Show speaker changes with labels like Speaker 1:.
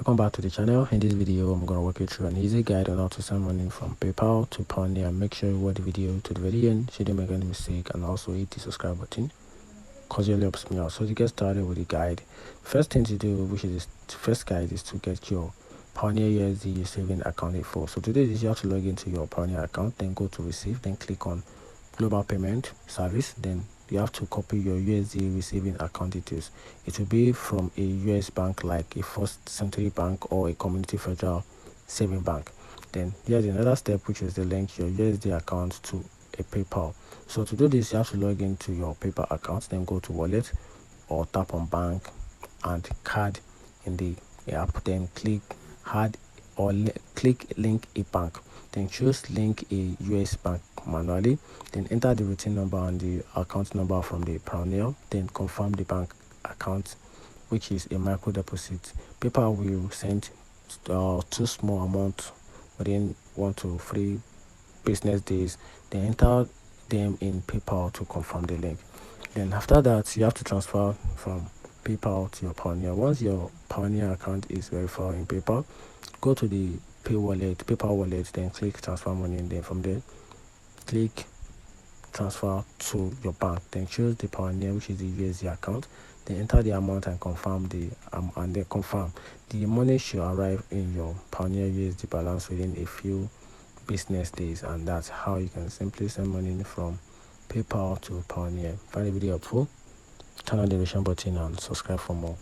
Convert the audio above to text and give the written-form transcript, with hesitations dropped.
Speaker 1: Welcome back to the channel. In this video, I'm going to walk you through an easy guide on how to send money from PayPal to Payoneer. Make sure you watch the video to the very end so you don't make any mistake, and also hit the subscribe button because it really helps me out. So to get started with the guide, first thing to do, which is the first guide, is to get your Payoneer USD saving account info. So to do this, you have to log into your Payoneer account, then go to receive, then click on global payment service. Then you have to copy your USD receiving account details. It will be from a US bank like a First Century Bank or a Community Federal Saving Bank. Then here's another step, which is to link your USD account to a PayPal. So to do this, you have to log into your PayPal account, then go to wallet or tap on bank and card in the app, then click add or click link a bank, then choose link a US bank manually, then enter the routine number and the account number from the Payoneer, then confirm the bank account, which is a micro deposit. PayPal will send two small amounts within 1 to 3 business days, then enter them in PayPal to confirm the link. Then after that, you have to transfer from PayPal to your Payoneer. Once your Payoneer account is verified in PayPal, go to the PayPal wallet, then click transfer money, and then from there click transfer to your bank, then choose the Payoneer, which is the USD account, then enter the amount and confirm the money should arrive in your Payoneer USD balance within a few business days. And that's how you can simply send money from PayPal to Payoneer. Find the video helpful, turn on the notification button and subscribe for more.